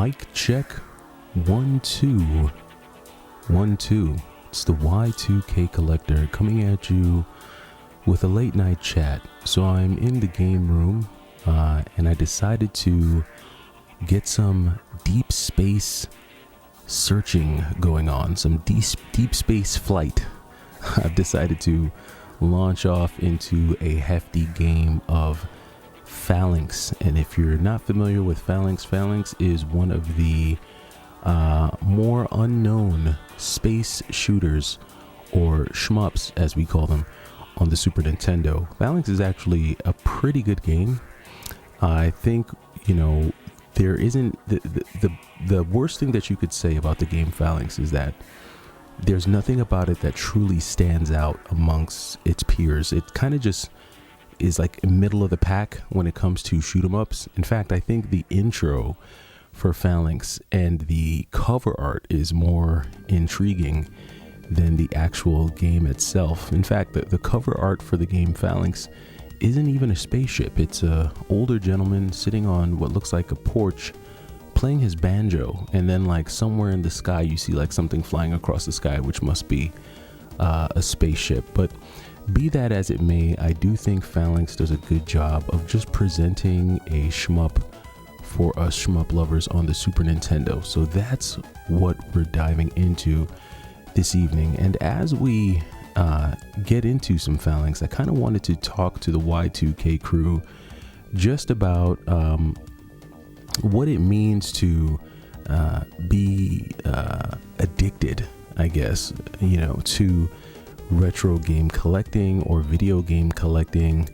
Mic check. 1 2 1 2. It's the Y2K Collector coming at you with a late night chat. So I'm in the game room and I decided to get some deep space searching going on, some deep space flight. I've decided to launch off into a hefty game of Fallinks. And if you're not familiar with Fallinks, Fallinks is one of the more unknown space shooters, or shmups as we call them, on the Super Nintendo. Fallinks is actually a pretty good game. I think, there isn't the worst thing that you could say about the game Fallinks is that there's nothing about it that truly stands out amongst its peers. It kind of just is like middle of the pack when it comes to shoot 'em ups. In fact, I think the intro for Fallinks and the cover art is more intriguing than the actual game itself. In fact, the cover art for the game Fallinks isn't even a spaceship. It's a older gentleman sitting on what looks like a porch playing his banjo, and then like somewhere in the sky you see like something flying across the sky, which must be a spaceship. But be that as it may, I do think Fallinks does a good job of just presenting a shmup for us shmup lovers on the Super Nintendo. So that's what we're diving into this evening. And as we get into some Fallinks, I kind of wanted to talk to the Y2K crew just about what it means to be addicted, I guess, to retro game collecting or video game collecting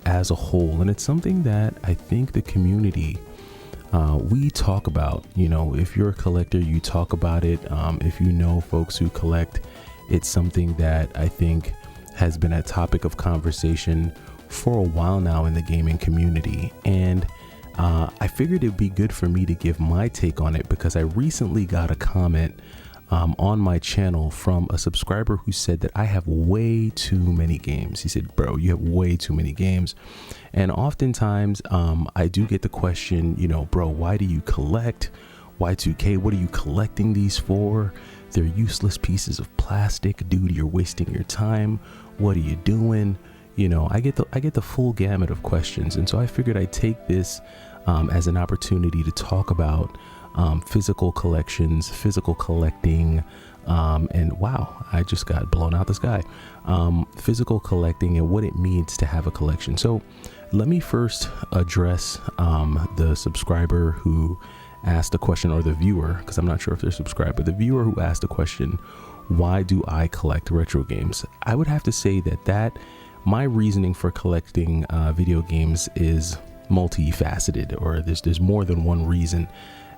as a whole. And it's something that I think the community, we talk about. If you're a collector, you talk about it. If you know folks who collect, it's something that I think has been a topic of conversation for a while now in the gaming community. And I figured it'd be good for me to give my take on it, because I recently got a comment on my channel from a subscriber who said that I have way too many games. He said, bro, you have way too many games. And oftentimes I do get the question, bro, why do you collect? Y2K, what are you collecting these for? They're useless pieces of plastic, dude. You're wasting your time. What are you doing? I get the full gamut of questions. And so I figured I'd take this as an opportunity to talk about physical collections, physical collecting, and wow, I just got blown out the sky. Physical collecting and what it means to have a collection. So let me first address the subscriber who asked a question, or the viewer, because I'm not sure if they're subscribed, but the viewer who asked the question, why do I collect retro games? I would have to say that my reasoning for collecting video games is multifaceted, or there's more than one reason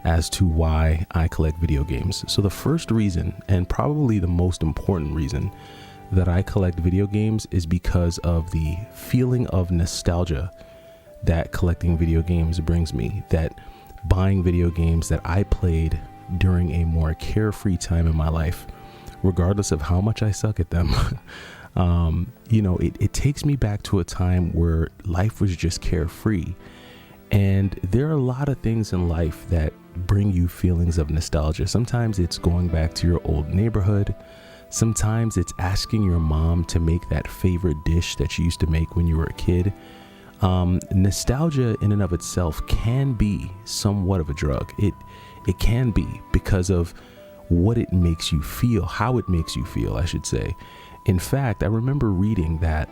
as to why I collect video games. So the first reason, and probably the most important reason that I collect video games, is because of the feeling of nostalgia that collecting video games brings me, that buying video games that I played during a more carefree time in my life, regardless of how much I suck at them. It takes me back to a time where life was just carefree. And there are a lot of things in life that bring you feelings of nostalgia. Sometimes it's going back to your old neighborhood. Sometimes it's asking your mom to make that favorite dish that you used to make when you were a kid. Nostalgia in and of itself can be somewhat of a drug. It can be, because of what it makes you feel, how it makes you feel, I should say. In fact, I remember reading that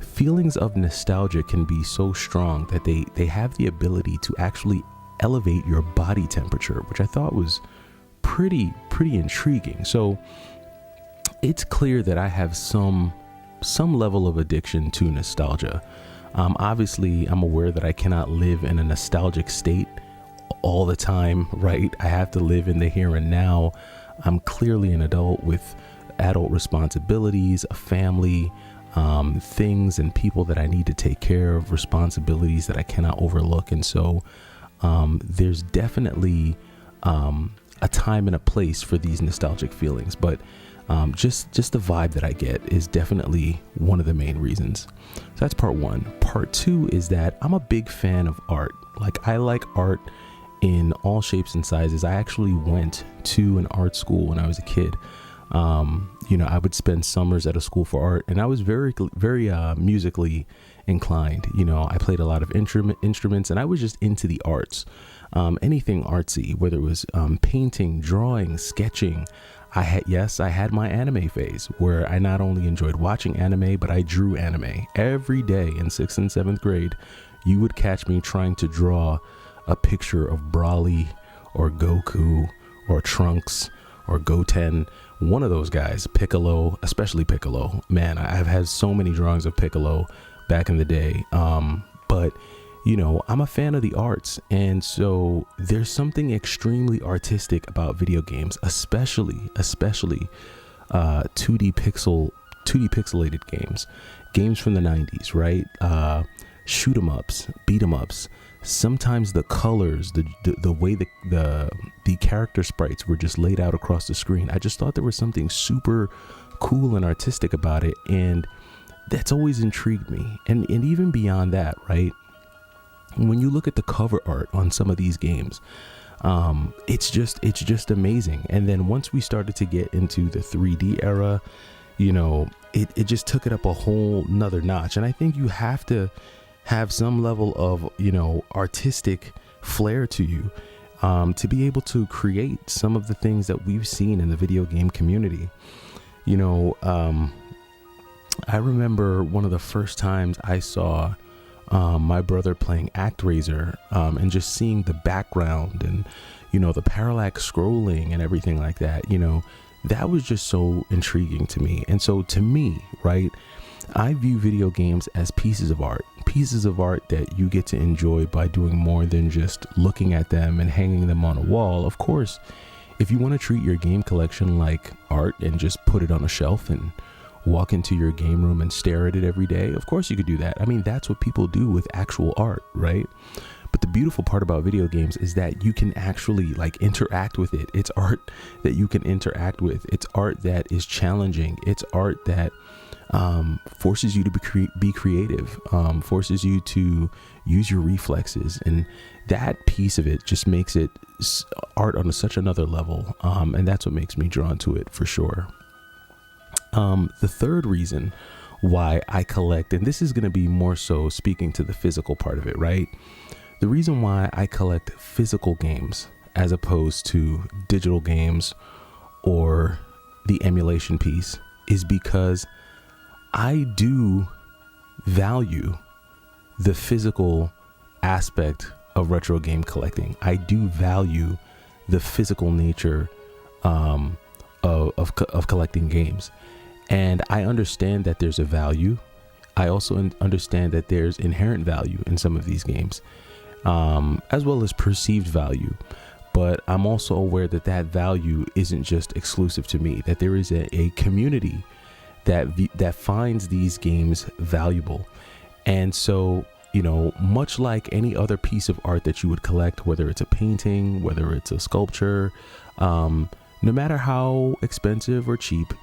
feelings of nostalgia can be so strong that they have the ability to actually elevate your body temperature, which I thought was pretty intriguing. So it's clear that I have some level of addiction to nostalgia. Obviously, I'm aware that I cannot live in a nostalgic state all the time, right? I have to live in the here and now. I'm clearly an adult with adult responsibilities, a family, things and people that I need to take care of, responsibilities that I cannot overlook. And so there's definitely a time and a place for these nostalgic feelings, but just the vibe that I get is definitely one of the main reasons. So that's part one. Part two is that I'm a big fan of art. Like, I like art in all shapes and sizes. I actually went to an art school when I was a kid. I would spend summers at a school for art, and I was very musically inclined. I played a lot of instruments, and I was just into the arts, anything artsy, whether it was painting, drawing, sketching. I had my anime phase where I not only enjoyed watching anime, but I drew anime every day in 6th and 7th grade. You would catch me trying to draw a picture of Brawly or Goku or Trunks or Goten, one of those guys, Piccolo, especially Piccolo. Man, I've had so many drawings of Piccolo back in the day. But I'm a fan of the arts, and so there's something extremely artistic about video games, especially 2D pixelated games from the 90s, right? Shoot 'em ups, beat 'em ups. Sometimes the colors, the way the character sprites were just laid out across the screen. I just thought there was something super cool and artistic about it, and that's always intrigued me. And even beyond that, right? When you look at the cover art on some of these games, it's just amazing. And then once we started to get into the 3D era, it just took it up a whole nother notch. And I think you have to have some level of, artistic flair to you, to be able to create some of the things that we've seen in the video game community. I remember one of the first times I saw my brother playing ActRaiser, and just seeing the background and, the parallax scrolling and everything like that, that was just so intriguing to me. And so to me, right, I view video games as pieces of art that you get to enjoy by doing more than just looking at them and hanging them on a wall. Of course, if you want to treat your game collection like art and just put it on a shelf and walk into your game room and stare at it every day, of course you could do that. I mean, that's what people do with actual art, right? But the beautiful part about video games is that you can actually interact with it. It's art that you can interact with. It's art that is challenging. It's art that forces you to be creative, forces you to use your reflexes, and that piece of it just makes it art on such another level, and that's what makes me drawn to it for sure. The third reason why I collect, and this is going to be more so speaking to the physical part of it, right? The reason why I collect physical games as opposed to digital games or the emulation piece is because I do value the physical aspect of retro game collecting. I do value the physical nature of collecting games. And I understand that there's a value. I also understand that there's inherent value in some of these games, as well as perceived value. But I'm also aware that that value isn't just exclusive to me, that there is a community that finds these games valuable. And so, much like any other piece of art that you would collect, whether it's a painting, whether it's a sculpture, no matter how expensive or cheap,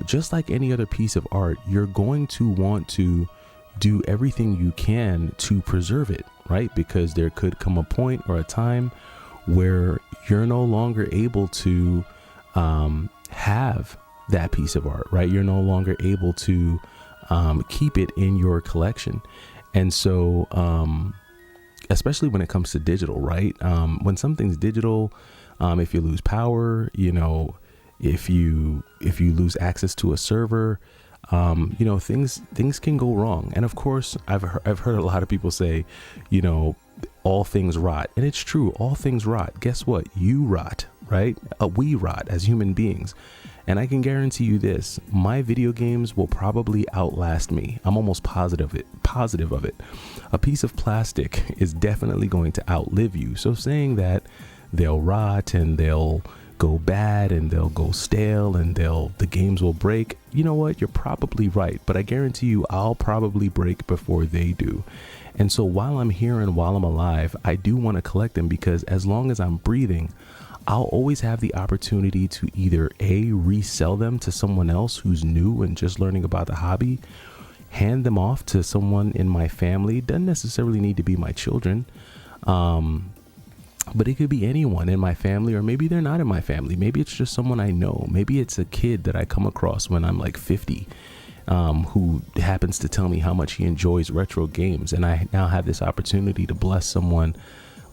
just like any other piece of art, you're going to want to do everything you can to preserve it, right? Because there could come a point or a time where you're no longer able to have that piece of art, right? You're no longer able to keep it in your collection. And so, especially when it comes to digital, right? When something's digital, if you lose power, if you lose access to a server, things can go wrong. And of course, I've heard a lot of people say, all things rot, and it's true. All things rot. Guess what? You rot, right? We rot as human beings. And I can guarantee you this, my video games will probably outlast me. I'm almost positive of it. A piece of plastic is definitely going to outlive you. So saying that they'll rot and they'll go bad and they'll go stale and the games will break, you know what? You're probably right. But I guarantee you I'll probably break before they do. And so while I'm here and while I'm alive, I do want to collect them, because as long as I'm breathing, I'll always have the opportunity to either resell them to someone else who's new and just learning about the hobby, hand them off to someone in my family, doesn't necessarily need to be my children, But it could be anyone in my family, or maybe they're not in my family. Maybe it's just someone I know. Maybe it's a kid that I come across when I'm like 50, who happens to tell me how much he enjoys retro games. And I now have this opportunity to bless someone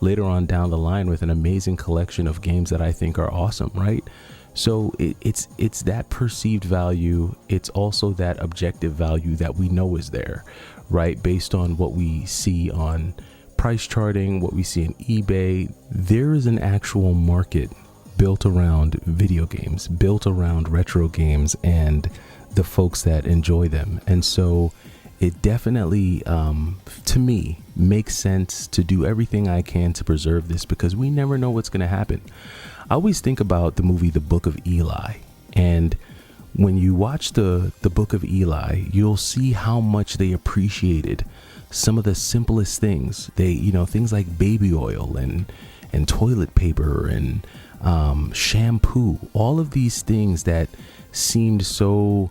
later on down the line with an amazing collection of games that I think are awesome, right? So it's that perceived value. It's also that objective value that we know is there, right? Based on what we see on price charting, what we see in eBay. There is an actual market built around video games, built around retro games and the folks that enjoy them. And so it definitely, to me, makes sense to do everything I can to preserve this, because we never know what's going to happen. I always think about the movie The Book of Eli, and when you watch the Book of Eli, you'll see how much they appreciated some of the simplest things. They, things like baby oil and toilet paper and shampoo, all of these things that seemed so,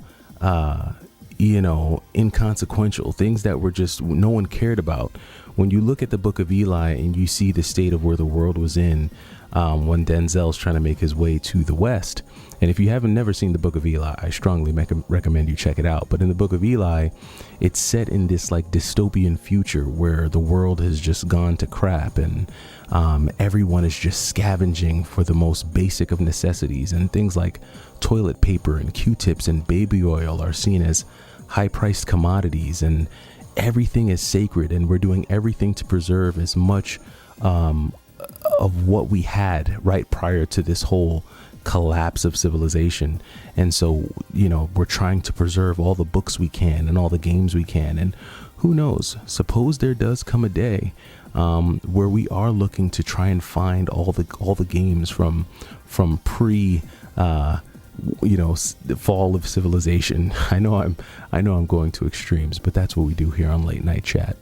inconsequential, things that were just no one cared about. When you look at the Book of Eli and you see the state of where the world was in, when Denzel's trying to make his way to the West. And if you haven't never seen the Book of Eli, I strongly recommend you check it out. But in the Book of Eli, it's set in this like dystopian future where the world has just gone to crap, and everyone is just scavenging for the most basic of necessities, and things like toilet paper and Q-tips and baby oil are seen as high-priced commodities, and everything is sacred, and we're doing everything to preserve as much of what we had right prior to this whole collapse of civilization. And so, we're trying to preserve all the books we can and all the games we can. And who knows, suppose there does come a day where we are looking to try and find all the games from pre the fall of civilization. I know I'm going to extremes, but that's what we do here on Late Night Chat.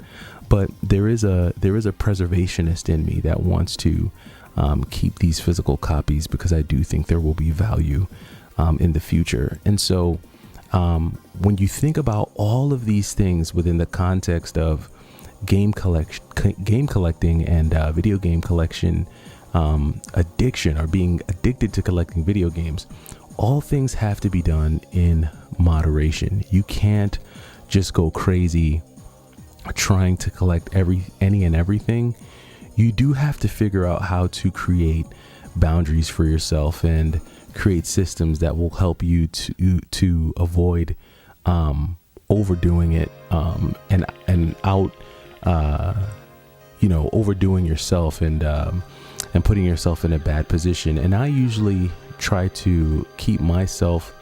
But there is a preservationist in me that wants to keep these physical copies, because I do think there will be value in the future. And so when you think about all of these things within the context of game collecting and video game collection addiction, or being addicted to collecting video games, all things have to be done in moderation. You can't just go crazy trying to collect any and everything. You do have to figure out how to create boundaries for yourself and create systems that will help you to avoid overdoing it and overdoing yourself and putting yourself in a bad position. And I usually try to keep myself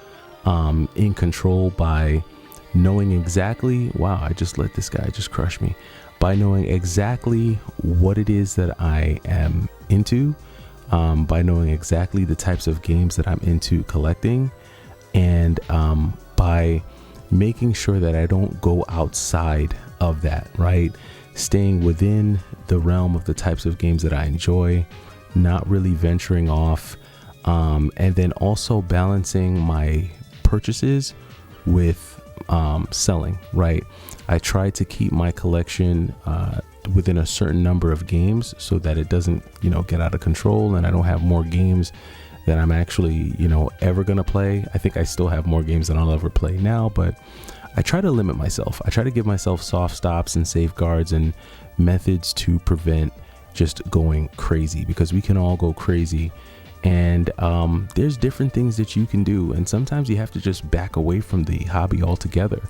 in control by knowing exactly, wow, I just let this guy just crush me, by knowing exactly what it is that I am into, by knowing exactly the types of games that I'm into collecting, and by making sure that I don't go outside of that, right? Staying within the realm of the types of games that I enjoy, not really venturing off, and then also balancing my purchases with selling, right? I try to keep my collection within a certain number of games so that it doesn't, get out of control, and I don't have more games that I'm actually, ever gonna play. I think I still have more games than I'll ever play now, but I try to limit myself. I try to give myself soft stops and safeguards and methods to prevent just going crazy, because we can all go crazy. And there's different things that you can do, and sometimes you have to just back away from the hobby altogether.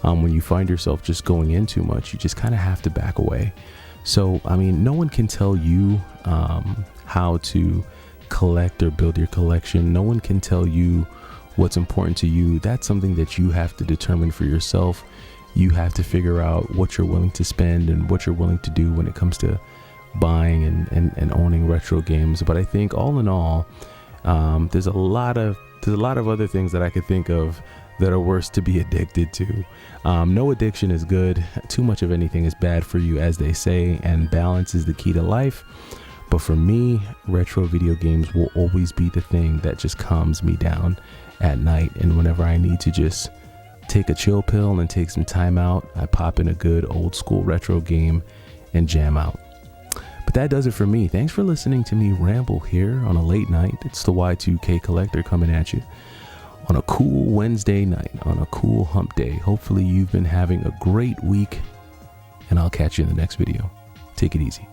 When you find yourself just going in too much, you just kind of have to back away. So, no one can tell you how to collect or build your collection. No one can tell you what's important to you. That's something that you have to determine for yourself. You have to figure out what you're willing to spend and what you're willing to do when it comes to buying and owning retro games. But I think all in all, there's a lot of other things that I could think of that are worse to be addicted to. No addiction is good. Too much of anything is bad for you, as they say, and balance is the key to life. But for me, retro video games will always be the thing that just calms me down at night. And whenever I need to just take a chill pill and take some time out, I pop in a good old school retro game and jam out. But that does it for me. Thanks for listening to me ramble here on a late night. It's the Y2K Collector coming at you on a cool Wednesday night, on a cool hump day. Hopefully you've been having a great week, and I'll catch you in the next video. Take it easy.